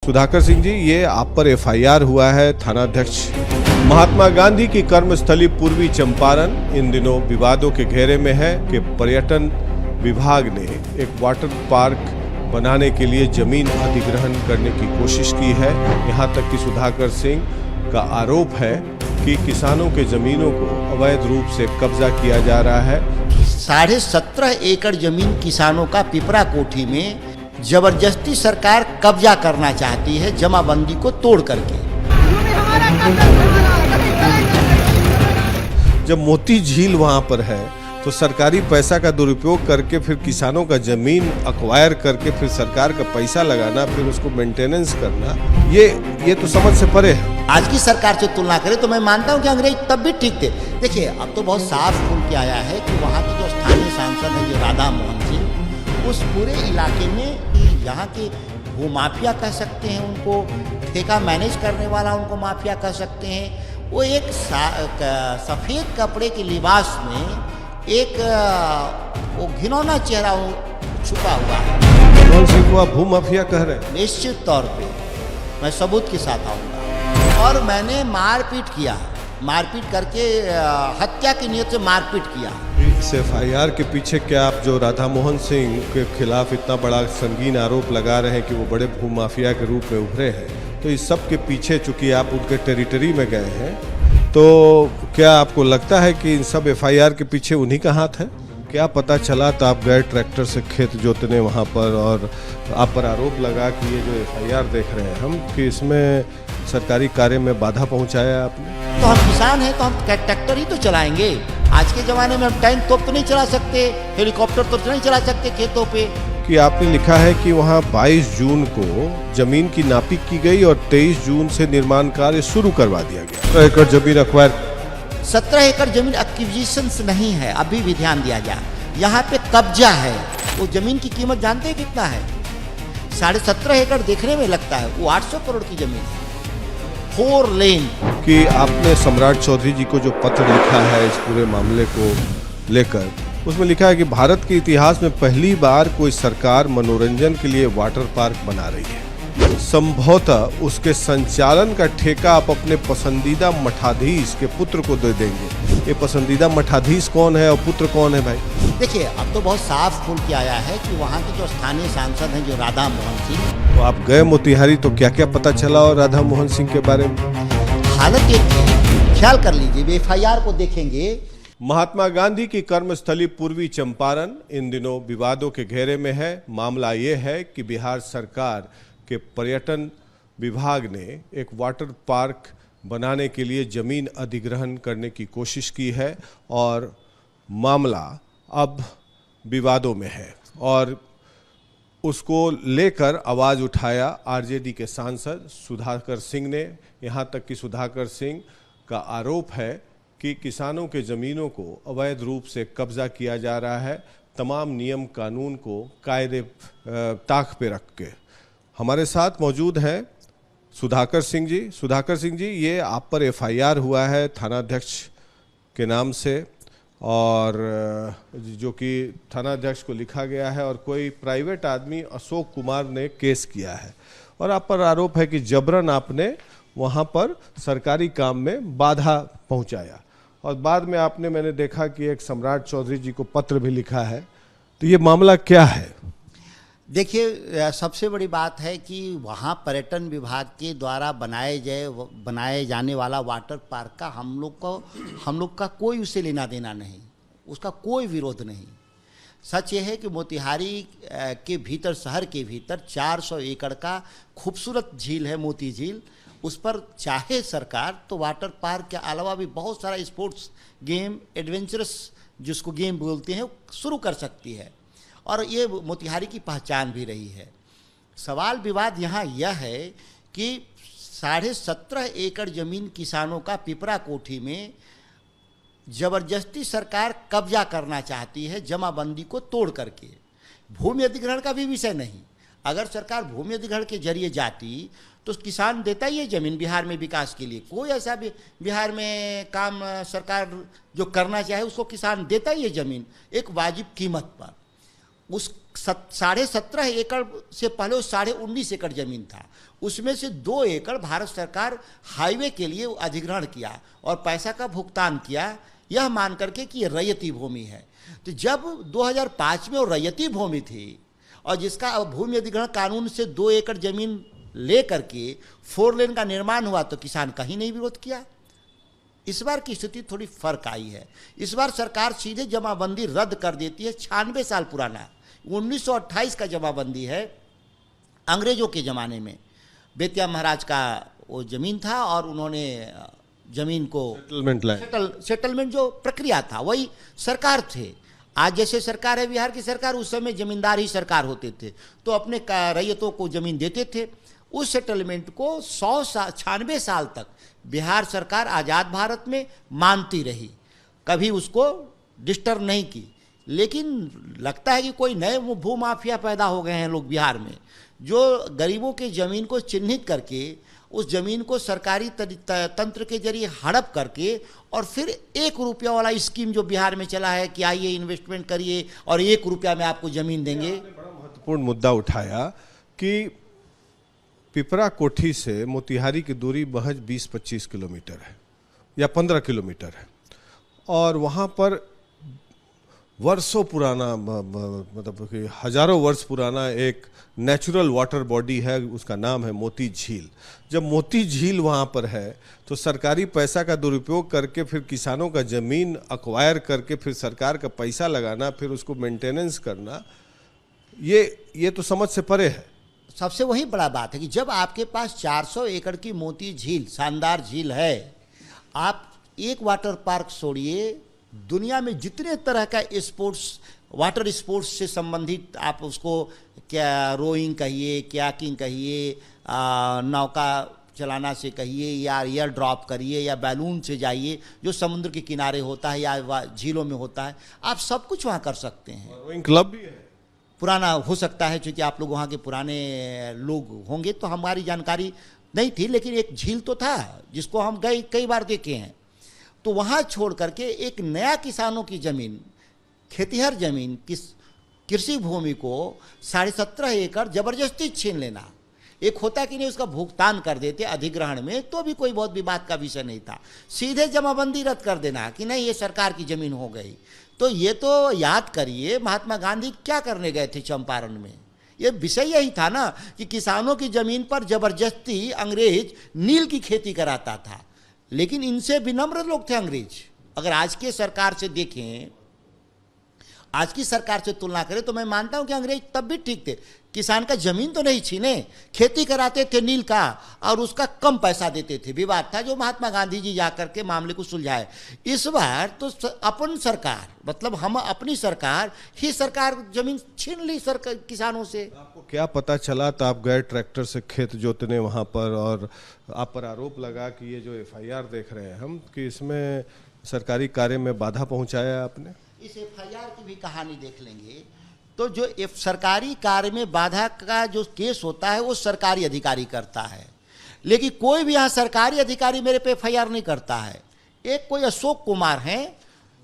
सुधाकर सिंह जी, ये आप पर एफआईआर हुआ है थानाध्यक्ष महात्मा गांधी की कर्मस्थली पूर्वी चंपारण इन दिनों विवादों के घेरे में है कि पर्यटन विभाग ने एक वाटर पार्क बनाने के लिए जमीन अधिग्रहण करने की कोशिश की है। यहाँ तक कि सुधाकर सिंह का आरोप है कि किसानों के जमीनों को अवैध रूप से कब्जा किया जा रहा है। 17.5 एकड़ जमीन किसानों का पिपरा कोठी में जबरदस्ती सरकार कब्जा करना चाहती है, जमाबंदी को तोड़ करके। जब मोती झील वहां पर है तो सरकारी पैसा का दुरुपयोग करके फिर किसानों का जमीन अक्वायर करके फिर सरकार का पैसा लगाना, फिर उसको मेंटेनेंस करना, ये तो समझ से परे है। आज की सरकार से तुलना करें तो मैं मानता हूं कि अंग्रेज तब भी ठीक थे। देखिए, अब तो बहुत साफ खुल के आया है कि वहाँ के जो स्थानीय सांसद हैं, जो राधा मोहन सिंह, उस पूरे इलाके में यहाँ के भूमाफिया कह सकते हैं उनको, ठेका मैनेज करने वाला उनको माफिया कह सकते हैं। वो एक सफ़ेद कपड़े के लिबास में एक वो घिनौना चेहरा छुपा हुआ है। कौन सी को आप भूमाफिया कह रहे हैं? निश्चित तौर पे मैं सबूत के साथ आऊँगा। और मैंने मारपीट किया, मारपीट करके हत्या की नीयत से मारपीट किया। इस एफआईआर के पीछे क्या आप जो राधा मोहन सिंह के खिलाफ इतना बड़ा संगीन आरोप लगा रहे हैं कि वो बड़े भूमाफिया के रूप में उभरे हैं, तो इस सब के पीछे चूंकि आप उनके टेरिटरी में गए हैं, तो क्या आपको लगता है कि इन सब एफआईआर के पीछे उन्हीं का हाथ है? क्या पता चला तो आप गए ट्रैक्टर से खेत जोतने वहाँ पर, और आप पर आरोप लगा कि ये जो एफआईआर देख रहे हैं हम, कि इसमें सरकारी कार्य में बाधा पहुँचाया आपने? तो हम किसान हैं तो हम ट्रैक्टर ही तो चलाएंगे। आज के ज़माने में हम टैंक तोप तो नहीं चला सकते, हेलीकॉप्टर तो नहीं चला सकते खेतों पे। कि आपने लिखा है कि वहाँ 22 जून को जमीन की नापी की गई और 23 जून से निर्माण कार्य शुरू करवा दिया गया। 17 एकड़ जमीन अक्वायर, 17 एकड़ जमीन एक्विजिशन नहीं है, अभी भी ध्यान दिया जाए, यहाँ पे कब्जा है। वो जमीन की कीमत जानते हैं कितना है? 17.5 एकड़ देखने में लगता है, वो 800 करोड़ की जमीन है, 4 लेन। कि आपने सम्राट चौधरी जी को जो पत्र लिखा है इस पूरे मामले को लेकर, उसमें लिखा है कि भारत के इतिहास में पहली बार कोई सरकार मनोरंजन के लिए वाटर पार्क बना रही है। संभवतः उसके संचालन का ठेका आप अपने पसंदीदा मठाधीश के पुत्र को दे देंगे। ये पसंदीदा मठाधीश कौन है और पुत्र कौन है भाई? देखिए, अब तो बहुत साफ खुल के आया है कि वहाँ के जो स्थानीय सांसद हैं, जो राधा मोहन सिंह। तो आप गए मोतिहारी तो क्या क्या पता चला और राधा मोहन सिंह के बारे में? हालत एक है, ख्याल कर लीजिए, एफआईआर को देखेंगे। महात्मा गांधी की कर्मस्थली पूर्वी चंपारण इन दिनों विवादों के घेरे में है। मामला ये है कि बिहार सरकार के पर्यटन विभाग ने एक वाटर पार्क बनाने के लिए जमीन अधिग्रहण करने की कोशिश की है और मामला अब विवादों में है। और उसको लेकर आवाज़ उठाया आरजेडी के सांसद सुधाकर सिंह ने। यहाँ तक कि सुधाकर सिंह का आरोप है कि किसानों के ज़मीनों को अवैध रूप से कब्जा किया जा रहा है, तमाम नियम कानून को कायदे ताक पे रख के। हमारे साथ मौजूद हैं सुधाकर सिंह जी। सुधाकर सिंह जी, ये आप पर एफआईआर हुआ है थानाध्यक्ष के नाम से, और जो कि थानाध्यक्ष को लिखा गया है, और कोई प्राइवेट आदमी अशोक कुमार ने केस किया है, और आप पर आरोप है कि जबरन आपने वहाँ पर सरकारी काम में बाधा पहुँचाया, और बाद में आपने, मैंने देखा कि एक सम्राट चौधरी जी को पत्र भी लिखा है। तो ये मामला क्या है? देखिए, सबसे बड़ी बात है कि वहाँ पर्यटन विभाग के द्वारा बनाए जाने वाला वाटर पार्क का हम लोग का कोई उससे लेना देना नहीं, उसका कोई विरोध नहीं। सच ये है कि मोतिहारी के भीतर, शहर के भीतर 400 एकड़ का खूबसूरत झील है, मोती झील। उस पर चाहे सरकार तो वाटर पार्क के अलावा भी बहुत सारा स्पोर्ट्स गेम, एडवेंचरस जिसको गेम बोलते हैं, शुरू कर सकती है, और ये मोतिहारी की पहचान भी रही है। सवाल विवाद यहाँ यह है कि 17.5 एकड़ जमीन किसानों का पिपरा कोठी में जबरदस्ती सरकार कब्जा करना चाहती है, जमाबंदी को तोड़ करके। भूमि अधिग्रहण का भी विषय नहीं। अगर सरकार भूमि अधिग्रहण के जरिए जाती तो किसान देता ही है जमीन बिहार में विकास के लिए। कोई ऐसा भी बिहार में काम सरकार जो करना चाहे उसको किसान देता ही है जमीन, एक वाजिब कीमत पर। उस 17.5 एकड़ से पहले वो 19.5 एकड़ जमीन था, उसमें से 2 एकड़ भारत सरकार हाईवे के लिए अधिग्रहण किया और पैसा का भुगतान किया, यह मान करके कि ये रैयती भूमि है। तो जब 2005 में वो रैयती भूमि थी और जिसका भूमि अधिग्रहण कानून से 2 एकड़ जमीन ले करके 4 लेन का निर्माण हुआ तो किसान कहीं नहीं विरोध किया। इस बार की स्थिति थोड़ी फर्क आई है। इस बार सरकार सीधे जमाबंदी रद्द कर देती है। 96 साल पुराना 1928 का जमाबंदी है, अंग्रेजों के ज़माने में बेतिया महाराज का वो ज़मीन था और उन्होंने ज़मीन को सेटलमेंट जो प्रक्रिया था वही सरकार थे। आज जैसे सरकार है बिहार की सरकार, उस समय जमींदार ही सरकार होते थे, तो अपने रैयतों को ज़मीन देते थे। उस सेटलमेंट को 96 साल तक बिहार सरकार आज़ाद भारत में मानती रही, कभी उसको डिस्टर्ब नहीं की। लेकिन लगता है कि कोई नए भूमाफिया पैदा हो गए हैं लोग बिहार में, जो गरीबों की ज़मीन को चिन्हित करके उस ज़मीन को सरकारी तंत्र के जरिए हड़प करके और फिर 1 रुपया वाला स्कीम जो बिहार में चला है कि आइए इन्वेस्टमेंट करिए और 1 रुपया में आपको ज़मीन देंगे। बड़ा महत्वपूर्ण मुद्दा उठाया कि पिपरा कोठी से मोतिहारी की दूरी महज 20-25 किलोमीटर है या 15 किलोमीटर है, और वहाँ पर वर्षों पुराना मतलब कि हजारों वर्ष पुराना एक नेचुरल वाटर बॉडी है, उसका नाम है मोती झील। जब मोती झील वहाँ पर है तो सरकारी पैसा का दुरुपयोग करके फिर किसानों का ज़मीन अक्वायर करके फिर सरकार का पैसा लगाना, फिर उसको मेंटेनेंस करना, ये तो समझ से परे है। सबसे वही बड़ा बात है कि जब आपके पास 400 एकड़ की मोती झील, शानदार झील है, आप एक वाटर पार्क छोड़िए, दुनिया में जितने तरह का स्पोर्ट्स, वाटर स्पोर्ट्स से संबंधित आप उसको क्या रोइंग कहिए, क्याकिंग कहिए, नौका चलाना से कहिए, या एयर ड्रॉप करिए, या बैलून से जाइए जो समुद्र के किनारे होता है या झीलों में होता है, आप सब कुछ वहाँ कर सकते हैं। रोइंग क्लब भी है, पुराना हो सकता है, क्योंकि आप लोग वहाँ के पुराने लोग होंगे तो हमारी जानकारी नहीं थी, लेकिन एक झील तो था जिसको हम गए कई बार देखे हैं। तो वहाँ छोड़ करके एक नया किसानों की ज़मीन, खेतिहर ज़मीन, कृषि भूमि को 17.5 एकड़ ज़बरदस्ती छीन लेना, एक होता कि नहीं उसका भुगतान कर देते अधिग्रहण में तो भी कोई बहुत विवाद का विषय नहीं था, सीधे जमाबंदी रद्द कर देना कि नहीं ये सरकार की ज़मीन हो गई। तो ये तो याद करिए महात्मा गांधी क्या करने गए थे चंपारण में, ये विषय यही था ना कि किसानों की ज़मीन पर ज़बरदस्ती अंग्रेज नील की खेती कराता था। लेकिन इनसे विनम्र लोग थे अंग्रेज। अगर आज के सरकार से देखें, आज की सरकार से तुलना करें तो मैं मानता हूं कि अंग्रेज तब भी ठीक थे, किसान का जमीन तो नहीं छीने, खेती कराते थे नील का और उसका कम पैसा देते थे। विवाद था जो महात्मा गांधी जी जाकर के मामले को सुलझाए। इस बार तो अपन सरकार, मतलब हम अपनी सरकार ही सरकार जमीन छीन ली सरकार किसानों से। आपको क्या पता चला? तो आप गए ट्रैक्टर से खेत जोतने वहाँ पर, और आप पर आरोप लगा कि ये जो FIR देख रहे हैं हम कि इसमें सरकारी कार्य में बाधा पहुँचाया आपने। इस FIR की भी कहानी देख लेंगे तो जो सरकारी कार्य में बाधा का जो केस होता है वो सरकारी अधिकारी करता है, लेकिन कोई भी यहाँ सरकारी अधिकारी मेरे पे FIR नहीं करता है। एक कोई अशोक कुमार हैं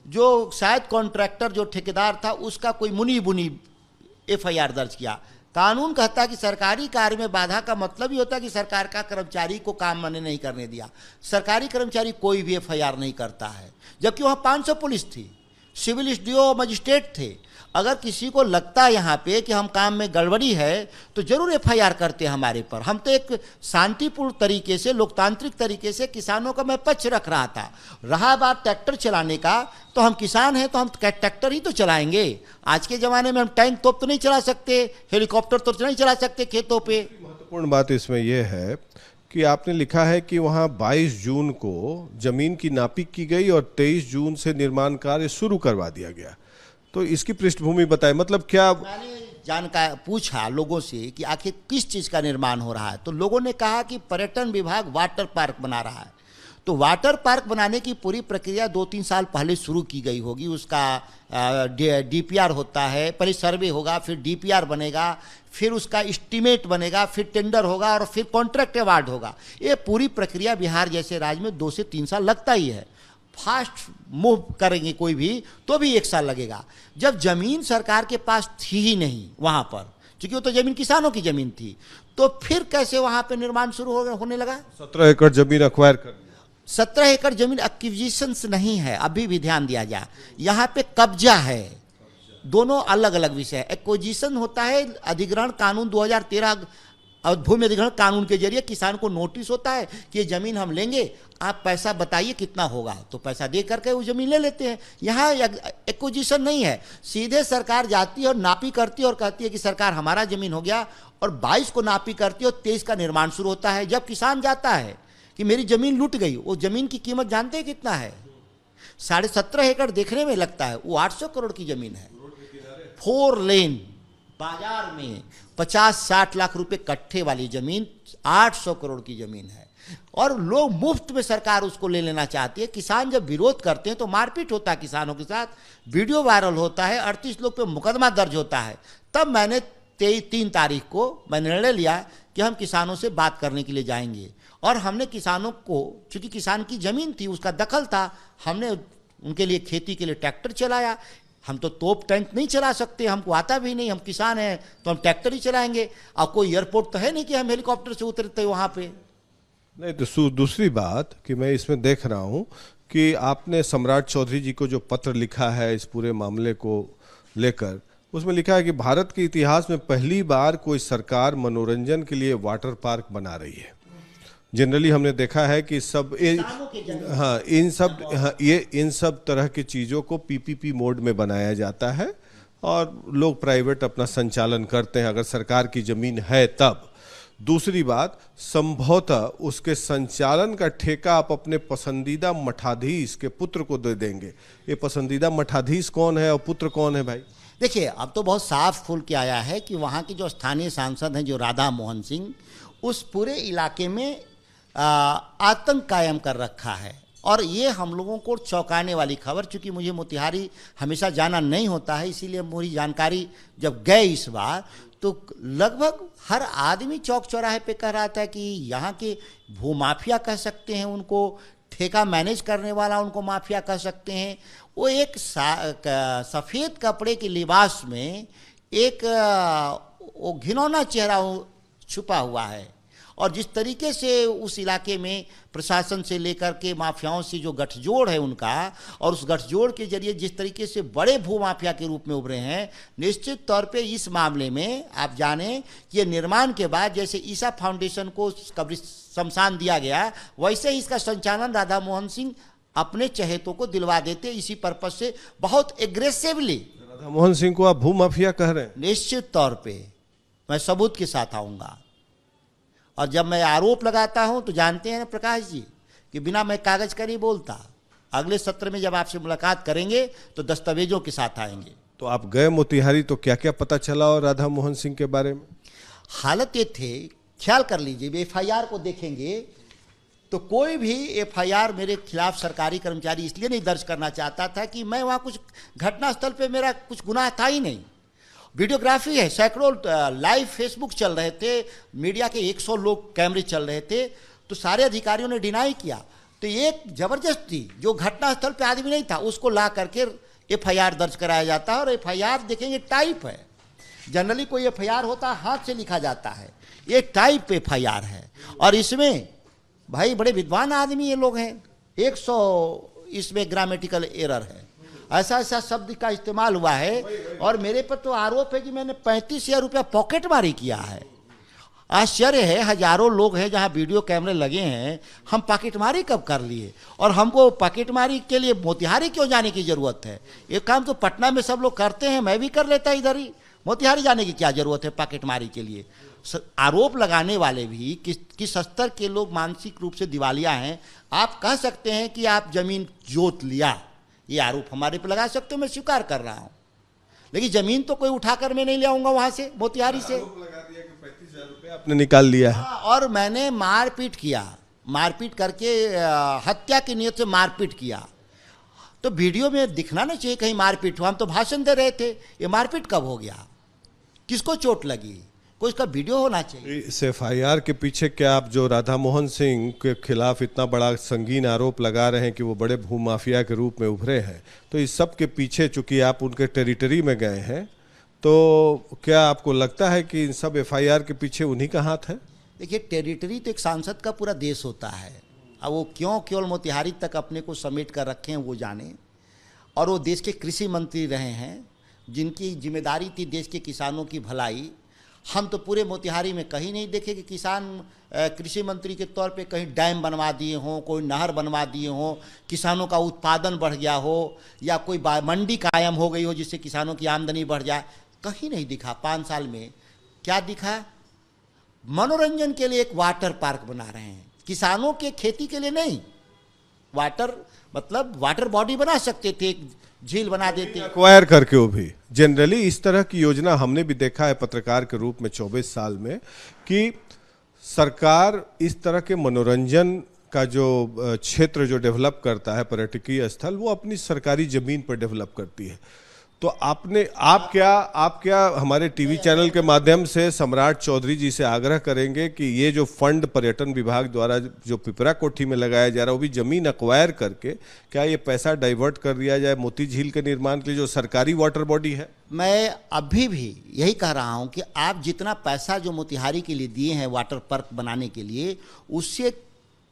जो शायद कॉन्ट्रैक्टर जो ठेकेदार था उसका कोई मुनी बुनी FIR दर्ज किया। कानून कहता है कि सरकारी कार्य में बाधा का मतलब ही होता है कि सरकार का कर्मचारी को काम मैंने नहीं करने दिया। सरकारी कर्मचारी कोई भी FIR नहीं करता है, जबकि वहाँ 500 पुलिस थी, सिविल SDO मजिस्ट्रेट थे। अगर किसी को लगता है यहाँ पे कि हम काम में गड़बड़ी है तो जरूर FIR करते हैं हमारे पर। हम तो एक शांतिपूर्ण तरीके से, लोकतांत्रिक तरीके से किसानों का मैं पक्ष रख रहा था। रहा बात ट्रैक्टर चलाने का, तो हम किसान हैं तो हम ट्रैक्टर ही तो चलाएंगे। आज के ज़माने में हम टैंक तोप तो नहीं चला सकते, हेलीकॉप्टर तो नहीं चला सकते खेतों पर। महत्वपूर्ण बात इसमें यह है कि आपने लिखा है कि वहाँ 22 जून को जमीन की नापी की गई और 23 जून से निर्माण कार्य शुरू करवा दिया गया। तो इसकी पृष्ठभूमि बताएं, मतलब क्या? मैंने पूछा लोगों से कि आखिर किस चीज़ का निर्माण हो रहा है, तो लोगों ने कहा कि पर्यटन विभाग वाटर पार्क बना रहा है। तो वाटर पार्क बनाने की पूरी प्रक्रिया 2-3 साल पहले शुरू की गई होगी। उसका DPR होता है, पहले सर्वे होगा, फिर DPR बनेगा, फिर उसका एस्टीमेट बनेगा, फिर टेंडर होगा और फिर कॉन्ट्रैक्ट अवार्ड होगा। ये पूरी प्रक्रिया बिहार जैसे राज्य में 2 से 3 साल लगता ही है। फास्ट मूव करेंगे कोई भी तो भी 1 साल लगेगा। जब जमीन सरकार के पास थी ही नहीं वहां पर, क्योंकि वो तो जमीन किसानों की जमीन थी, तो फिर कैसे वहां पे निर्माण शुरू होने लगा? 17 एकड़ जमीन अक्वायर कर 17 एकड़ जमीन एक्विजिशन नहीं है, अभी भी ध्यान दिया जाए, यहाँ पे कब्जा है। दोनों अलग अलग विषय है। एक्विजिशन होता है अधिग्रहण कानून 2013 और भूमि अधिग्रहण कानून के जरिए किसान को नोटिस होता है कि ये जमीन हम लेंगे, आप पैसा बताइए कितना होगा, तो पैसा दे करके वो जमीन ले लेते हैं। यहाँ एक्विजिशन नहीं है, सीधे सरकार जाती है और नापी करती है और कहती है कि सरकार हमारा जमीन हो गया, और 22 को नापी करती है और 23 का निर्माण शुरू होता है। जब किसान जाता है कि मेरी जमीन लूट गई, वो जमीन की कीमत जानते हैं कितना है? 17.5 एकड़ देखने में लगता है, वो 800 करोड़ की जमीन है। 4 लेन बाजार में 50-60 लाख रुपए कट्ठे वाली जमीन 800 करोड़ की जमीन है, और लोग मुफ्त में सरकार उसको ले लेना चाहती है। किसान जब विरोध करते हैं तो मारपीट होता है किसानों के साथ, वीडियो वायरल होता है, 38 लोग पे मुकदमा दर्ज होता है। तब मैंने 3 तारीख को मैं निर्णय लिया कि हम किसानों से बात करने के लिए जाएंगे, और हमने किसानों को, चूंकि किसान की जमीन थी उसका दखल था, हमने उनके लिए खेती के लिए ट्रैक्टर चलाया। हम तो तोप टैंक नहीं चला सकते, हमको आता भी नहीं, हम किसान हैं तो हम ट्रैक्टर ही चलाएंगे। और कोई एयरपोर्ट तो है नहीं कि हम हेलीकॉप्टर से उतरते वहाँ पे। नहीं तो दूसरी बात कि मैं इसमें देख रहा हूँ कि आपने सम्राट चौधरी जी को जो पत्र लिखा है इस पूरे मामले को लेकर, उसमें लिखा है कि भारत के इतिहास में पहली बार कोई सरकार मनोरंजन के लिए वाटर पार्क बना रही है। जनरली हमने देखा है कि इन सब तरह की चीज़ों को पीपीपी मोड में बनाया जाता है और लोग प्राइवेट अपना संचालन करते हैं अगर सरकार की ज़मीन है तब। दूसरी बात, संभवतः उसके संचालन का ठेका आप अपने पसंदीदा मठाधीश के पुत्र को दे देंगे। ये पसंदीदा मठाधीश कौन है और पुत्र कौन है भाई? देखिए, अब तो बहुत साफ खुल के आया है कि वहाँ के जो स्थानीय सांसद हैं, जो राधा मोहन सिंह, उस पूरे इलाके में आतंक कायम कर रखा है। और ये हम लोगों को चौंकाने वाली खबर, चूंकि मुझे मोतिहारी हमेशा जाना नहीं होता है, इसीलिए मेरी जानकारी जब गए इस बार, तो लगभग हर आदमी चौक चौराहे पे कह रहा था कि यहाँ के भूमाफिया कह सकते हैं उनको, ठेका मैनेज करने वाला उनको माफिया कह सकते हैं। वो एक सफ़ेद कपड़े के लिबास में एक वो घिनौना चेहरा छुपा हुआ है, और जिस तरीके से उस इलाके में प्रशासन से लेकर के माफियाओं से जो गठजोड़ है उनका, और उस गठजोड़ के जरिए जिस तरीके से बड़े भूमाफिया के रूप में उभरे हैं, निश्चित तौर पे इस मामले में आप जानें कि ये निर्माण के बाद जैसे ईसा फाउंडेशन को कब्र शमशान दिया गया, वैसे ही इसका संचालन राधा मोहन सिंह अपने चहेतों को दिलवा देते, इसी पर्पज से बहुत एग्रेसिवली। राधा मोहन सिंह को आप भूमाफिया कह रहे हैं? निश्चित तौर पे मैं सबूत के साथ आऊँगा, और जब मैं आरोप लगाता हूं तो जानते हैं प्रकाश जी कि बिना मैं कागज का नहीं बोलता। अगले सत्र में जब आपसे मुलाकात करेंगे तो दस्तावेजों के साथ आएंगे। तो आप गए मोतिहारी, तो क्या क्या पता चला और राधा मोहन सिंह के बारे में? हालत ये थे, ख्याल कर लीजिए, FIR को देखेंगे तो कोई भी FIR मेरे खिलाफ सरकारी कर्मचारी इसलिए नहीं दर्ज करना चाहता था कि मैं वहाँ कुछ घटनास्थल पर मेरा कुछ गुनाह था ही नहीं। वीडियोग्राफी है, सैकड़ों लाइव फेसबुक चल रहे थे, मीडिया के 100 लोग कैमरे चल रहे थे, तो सारे अधिकारियों ने डिनाई किया। तो एक जबरदस्ती जो घटनास्थल पे आदमी नहीं था उसको ला करके FIR दर्ज कराया जाता है। और FIR देखेंगे टाइप है, जनरली कोई FIR होता है हाथ से लिखा जाता है, ये टाइप FIR है। और इसमें भाई बड़े विद्वान आदमी ये लोग हैं, 100 इसमें ग्रामेटिकल एरर है, ऐसा ऐसा शब्द का इस्तेमाल हुआ है। और मेरे पर तो आरोप है कि मैंने 35,000 रुपया पॉकेट मारी किया है। आश्चर्य है, हजारों लोग हैं जहां वीडियो कैमरे लगे हैं, हम पॉकेटमारी कब कर लिए? और हमको पॉकेटमारी के लिए मोतिहारी क्यों जाने की जरूरत है? ये काम तो पटना में सब लोग करते हैं, मैं भी कर लेता इधर ही, मोतिहारी जाने की क्या जरूरत है पॉकेटमारी के लिए? आरोप लगाने वाले भी किस स्तर के लोग मानसिक रूप से दिवालिया हैं। आप कह सकते हैं कि आप जमीन जोत लिया, ये आरोप हमारे पे लगा सकते हो, मैं स्वीकार कर रहा हूं, लेकिन जमीन तो कोई उठाकर मैं नहीं ले आऊंगा वहां से, मोतिहारी से। लगा दिया कि 35,000 रुपए आपने निकाल लिया है। और मैंने मारपीट किया, मारपीट करके हत्या की नीयत से मारपीट किया। तो वीडियो में दिखना नहीं चाहिए कहीं मारपीट हुआ, हम तो भाषण दे रहे थे, ये मारपीट कब हो गया? किसको चोट लगी? कोई उसका वीडियो होना चाहिए। इस एफआईआर के पीछे क्या आप जो राधा मोहन सिंह के खिलाफ इतना बड़ा संगीन आरोप लगा रहे हैं कि वो बड़े भूमाफिया के रूप में उभरे हैं, तो इस सब के पीछे चूंकि आप उनके टेरिटरी में गए हैं, तो क्या आपको लगता है कि इन सब एफआईआर के पीछे उन्हीं का हाथ है? देखिए, टेरिटरी तो एक सांसद का पूरा देश होता है। अब वो क्यों केवल मोतिहारी तक अपने को समेट कर रखे हैं वो जाने। और वो देश के कृषि मंत्री रहे हैं, जिनकी जिम्मेदारी थी देश के किसानों की भलाई। हम तो पूरे मोतिहारी में कहीं नहीं देखे कि किसान कृषि मंत्री के तौर पे कहीं डैम बनवा दिए हों, कोई नहर बनवा दिए हों, किसानों का उत्पादन बढ़ गया हो, या कोई मंडी कायम हो गई हो जिससे किसानों की आमदनी बढ़ जाए। कहीं नहीं दिखा। 5 साल में क्या दिखा? मनोरंजन के लिए एक वाटर पार्क बना रहे हैं, किसानों के खेती के लिए नहीं। वाटर मतलब वाटर बॉडी बना सकते थे, एक झील बना देते, एक्वायर करके। वो भी जनरली इस तरह की योजना हमने भी देखा है पत्रकार के रूप में 24 साल में, कि सरकार इस तरह के मनोरंजन का जो क्षेत्र जो डेवलप करता है, पर्यटकीय स्थल, वो अपनी सरकारी जमीन पर डेवलप करती है। तो आप क्या हमारे टीवी चैनल के माध्यम से सम्राट चौधरी जी से आग्रह करेंगे कि ये जो फंड पर्यटन विभाग द्वारा जो पिपरा कोठी में लगाया जा रहा है, वो भी जमीन एक्वायर करके क्या ये पैसा डाइवर्ट कर दिया जाए मोती झील के निर्माण के लिए, जो सरकारी वाटर बॉडी है? मैं अभी भी यही कह रहा हूं कि आप जितना पैसा जो मोतिहारी के लिए दिए हैं वाटर पार्क बनाने के लिए, उससे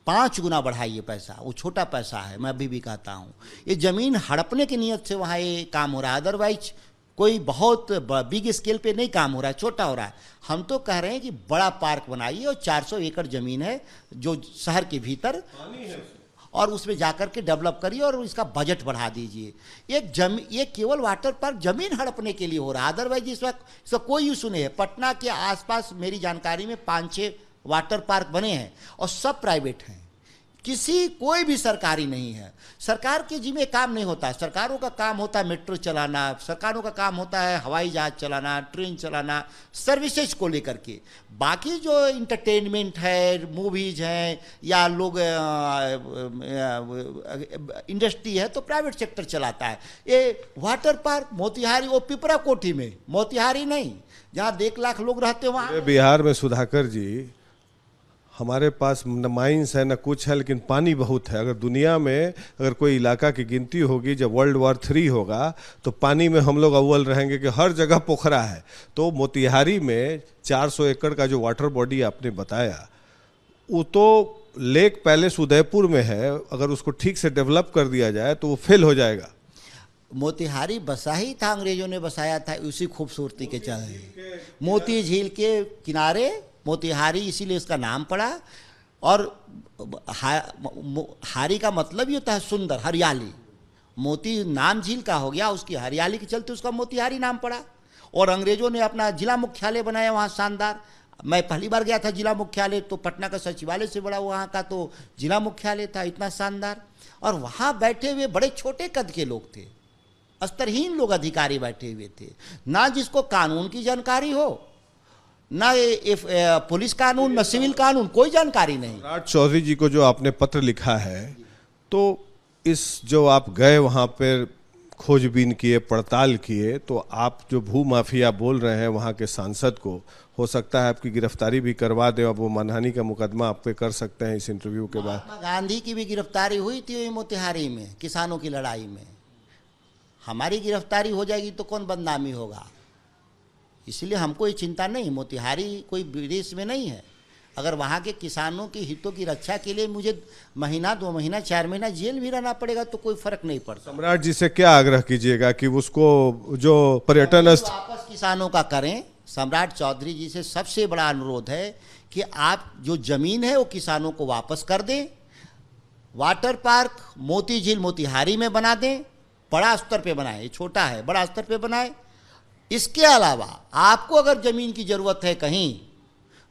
5 गुना बढ़ाइए पैसा। वो छोटा पैसा है, मैं अभी भी कहता हूँ। ये ज़मीन हड़पने की नीयत से वहाँ ये काम हो रहा है, अदरवाइज कोई बहुत बिग स्केल पे नहीं काम हो रहा है, छोटा हो रहा है। हम तो कह रहे हैं कि बड़ा पार्क बनाइए, और 400 एकड़ ज़मीन है जो शहर के भीतर, और उसमें जाकर के डेवलप करिए और इसका बजट बढ़ा दीजिए। ये केवल वाटर पार्क ज़मीन हड़पने के लिए हो रहा है, अदरवाइज इस वक्त इसका कोई इशू नहीं है। पटना के आसपास मेरी जानकारी में 5-6 वाटर पार्क बने हैं, और सब प्राइवेट हैं, कोई भी सरकारी नहीं है। सरकार के जिम्मे काम नहीं होता। सरकारों का काम होता है मेट्रो चलाना, सरकारों का काम होता है हवाई जहाज चलाना, ट्रेन चलाना, सर्विसेज को लेकर के। बाकी जो इंटरटेनमेंट है, मूवीज हैं, या लोग इंडस्ट्री है, तो प्राइवेट सेक्टर चलाता है। ये वाटर पार्क मोतिहारी, वो पिपरा कोठी में, मोतिहारी नहीं, जहाँ 1 लाख लोग रहते हैं वहाँ। बिहार में सुधाकर जी, हमारे पास न माइंस है न कुछ है, लेकिन पानी बहुत है। अगर दुनिया में अगर कोई इलाका की गिनती होगी, जब World War III होगा, तो पानी में हम लोग अव्वल रहेंगे कि हर जगह पोखरा है। तो मोतिहारी में 400 एकड़ का जो वाटर बॉडी आपने बताया, वो तो लेक पैलेस उदयपुर में है। अगर उसको ठीक से डेवलप कर दिया जाए तो वो फेल हो जाएगा। मोतिहारी बसा ही था, अंग्रेजों ने बसाया था उसी खूबसूरती के चलते। मोती झील के किनारे मोतिहारी, इसीलिए इसका नाम पड़ा। और हारी का मतलब ही होता है सुंदर, हरियाली। मोती नाम झील का हो गया, उसकी हरियाली के चलते उसका मोतिहारी नाम पड़ा। और अंग्रेजों ने अपना जिला मुख्यालय बनाया वहाँ, शानदार। मैं पहली बार गया था जिला मुख्यालय, तो पटना का सचिवालय से बड़ा वहाँ का तो जिला मुख्यालय था, इतना शानदार। और वहाँ बैठे हुए बड़े छोटे कद के लोग थे, स्तरहीन लोग, अधिकारी बैठे हुए थे, ना जिसको कानून की जानकारी हो, ना पुलिस कानून, ना सिविल कानून, कोई जानकारी नहीं। सम्राट चौधरी जी को जो आपने पत्र लिखा है, तो इस जो आप गए वहाँ पर खोजबीन किए, पड़ताल किए, तो आप जो भू माफिया बोल रहे हैं वहाँ के सांसद को, हो सकता है आपकी गिरफ्तारी भी करवा दें। अब वो मानहानि का मुकदमा आप पे कर सकते हैं इस इंटरव्यू के बाद। महात्मा गांधी की भी गिरफ्तारी हुई थी मोतिहारी में, किसानों की लड़ाई में। हमारी गिरफ्तारी हो जाएगी तो कौन बदनामी होगा? इसलिए हमको ये चिंता नहीं। मोतिहारी कोई विदेश में नहीं है। अगर वहाँ के किसानों के हितों की रक्षा के लिए मुझे महीना, 2 महीना, 4 महीना जेल भी रहना पड़ेगा तो कोई फर्क नहीं पड़ता। सम्राट जी से क्या आग्रह कीजिएगा कि उसको जो पर्यटन वापस किसानों का करें। सम्राट चौधरी जी से सबसे बड़ा अनुरोध है कि आप जो जमीन है वो किसानों को वापस कर दें। वाटर पार्क मोती झील मोतिहारी में बना दें, बड़ा स्तर पे बनाए, छोटा है, बड़ा स्तर पे बनाए। इसके अलावा आपको अगर जमीन की जरूरत है कहीं,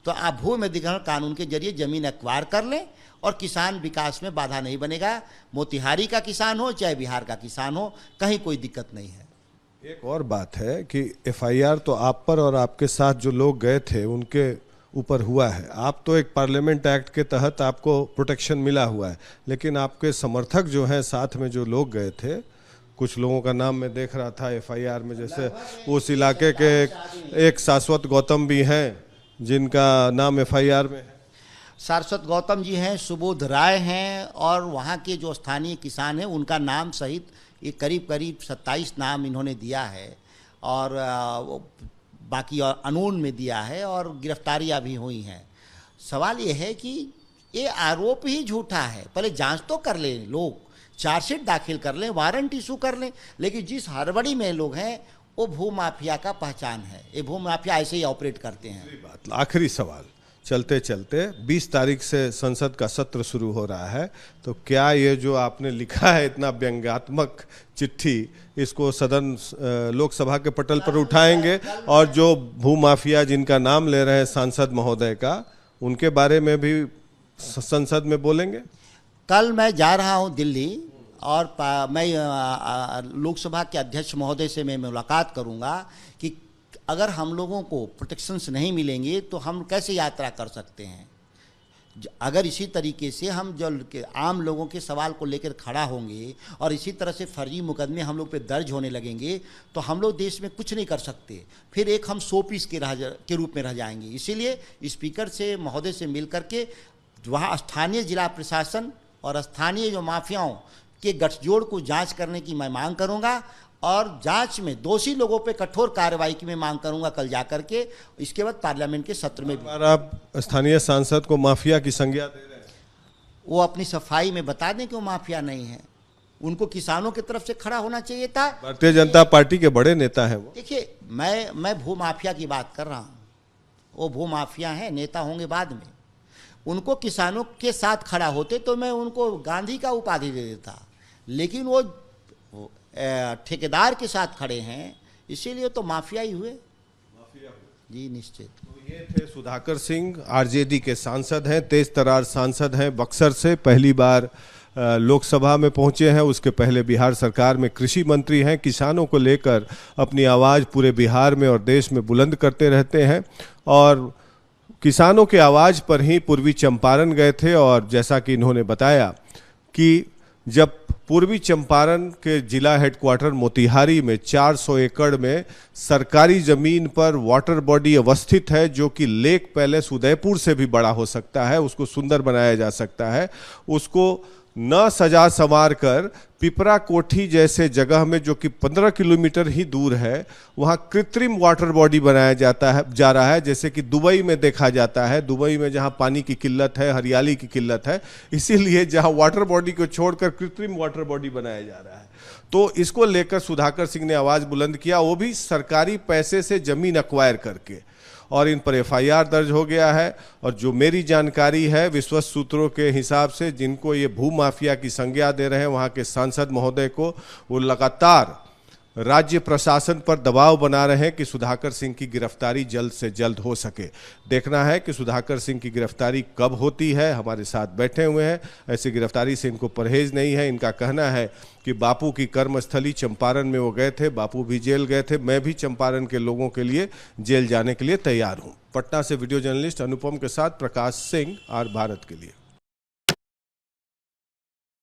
तो आप भू अधिग्रहण कानून के जरिए जमीन एक्वायर कर लें, और किसान विकास में बाधा नहीं बनेगा। मोतिहारी का किसान हो चाहे बिहार का किसान हो, कहीं कोई दिक्कत नहीं है। एक और बात है कि एफआईआर तो आप पर और आपके साथ जो लोग गए थे उनके ऊपर हुआ है। आप तो एक पार्लियामेंट एक्ट के तहत आपको प्रोटेक्शन मिला हुआ है, लेकिन आपके समर्थक जो हैं, साथ में जो लोग गए थे, कुछ लोगों का नाम मैं देख रहा था एफआईआर में, जैसे उस इलाके के एक शाश्वत गौतम भी हैं, जिनका नाम एफआईआर में है? सारस्वत गौतम जी हैं, सुबोध राय हैं, और वहाँ के जो स्थानीय किसान हैं उनका नाम सहित ये करीब करीब 27 नाम इन्होंने दिया है, और बाकी और अनून में दिया है, और गिरफ्तारियाँ भी हुई हैं। सवाल ये है कि ये आरोप ही झूठा है। पहले जांच तो कर लें, लोग चार्जशीट दाखिल कर लें, वारंट इशू कर लें, लेकिन जिस हड़बड़ी में लोग हैं वो भूमाफिया का पहचान है। ये भूमाफिया ऐसे ही ऑपरेट करते हैं। आखिरी सवाल, चलते चलते 20 तारीख से संसद का सत्र शुरू हो रहा है, तो क्या ये जो आपने लिखा है इतना व्यंग्यात्मक चिट्ठी, इसको सदन लोकसभा के पटल पर उठाएंगे, और जो भूमाफिया जिनका नाम ले रहे हैं सांसद महोदय का, उनके बारे में भी संसद में बोलेंगे? कल मैं जा रहा हूं दिल्ली, और मैं लोकसभा के अध्यक्ष महोदय से मैं मुलाकात करूंगा कि अगर हम लोगों को प्रोटेक्शंस नहीं मिलेंगे तो हम कैसे यात्रा कर सकते हैं। अगर इसी तरीके से हम जो आम लोगों के सवाल को लेकर खड़ा होंगे और इसी तरह से फर्जी मुकदमे हम लोग पे दर्ज होने लगेंगे तो हम लोग देश में कुछ नहीं कर सकते, फिर एक हम 100 पीस के रूप में रह जाएंगे। इसीलिए स्पीकर से महोदय से मिल करके वहाँ स्थानीय जिला प्रशासन और स्थानीय जो माफियाओं के गठजोड़ को जांच करने की मैं मांग करूंगा, और जांच में दोषी लोगों पे कठोर कार्रवाई की मैं मांग करूंगा कल जाकर के। इसके बाद पार्लियामेंट के सत्र में भी आप स्थानीय सांसद को माफिया की संज्ञा दे रहे हैं? वो अपनी सफाई में बता दें कि वो माफिया नहीं है। उनको किसानों की तरफ से खड़ा होना चाहिए था। भारतीय जनता पार्टी के बड़े नेता हैं वो। देखिए, मैं भूमाफिया की बात कर रहा हूँ। वो भूमाफिया हैं, नेता होंगे बाद में। उनको किसानों के साथ खड़ा होते तो मैं उनको गांधी का उपाधि दे देता, लेकिन वो ठेकेदार के साथ खड़े हैं, इसीलिए तो माफिया ही हुए। जी निश्चित। तो ये थे सुधाकर सिंह, आरजेडी के सांसद हैं, तेज तर्रार सांसद हैं, बक्सर से पहली बार लोकसभा में पहुंचे हैं। उसके पहले बिहार सरकार में कृषि मंत्री हैं। किसानों को लेकर अपनी आवाज़ पूरे बिहार में और देश में बुलंद करते रहते हैं, और किसानों के आवाज़ पर ही पूर्वी चंपारण गए थे। और जैसा कि इन्होंने बताया कि जब पूर्वी चंपारण के जिला हेडक्वार्टर मोतिहारी में 400 एकड़ में सरकारी ज़मीन पर वाटर बॉडी अवस्थित है, जो कि लेक पैलेस उदयपुर से भी बड़ा हो सकता है, उसको सुंदर बनाया जा सकता है, उसको न सजा संवार कर पिपरा कोठी जैसे जगह में, जो कि 15 किलोमीटर ही दूर है, वहाँ कृत्रिम वाटर बॉडी बनाया जा रहा है, जैसे कि दुबई में देखा जाता है। दुबई में जहाँ पानी की किल्लत है, हरियाली की किल्लत है, इसीलिए जहाँ वाटर बॉडी को छोड़कर कृत्रिम वाटर बॉडी बनाया जा रहा है। तो इसको लेकर सुधाकर सिंह ने आवाज़ बुलंद किया, वो भी सरकारी पैसे से ज़मीन एक्वायर करके, और इन पर एफआईआर दर्ज हो गया है। और जो मेरी जानकारी है विश्वस्त सूत्रों के हिसाब से, जिनको ये भूमाफिया की संज्ञा दे रहे हैं वहाँ के सांसद महोदय को, वो लगातार राज्य प्रशासन पर दबाव बना रहे हैं कि सुधाकर सिंह की गिरफ्तारी जल्द से जल्द हो सके। देखना है कि सुधाकर सिंह की गिरफ्तारी कब होती है। हमारे साथ बैठे हुए हैं, ऐसी गिरफ्तारी से इनको परहेज नहीं है। इनका कहना है कि बापू की कर्मस्थली चंपारण में वो गए थे, बापू भी जेल गए थे, मैं भी चंपारण के लोगों के लिए जेल जाने के लिए तैयार हूँ। पटना से वीडियो जर्नलिस्ट अनुपम के साथ प्रकाश सिंह, आर भारत के लिए।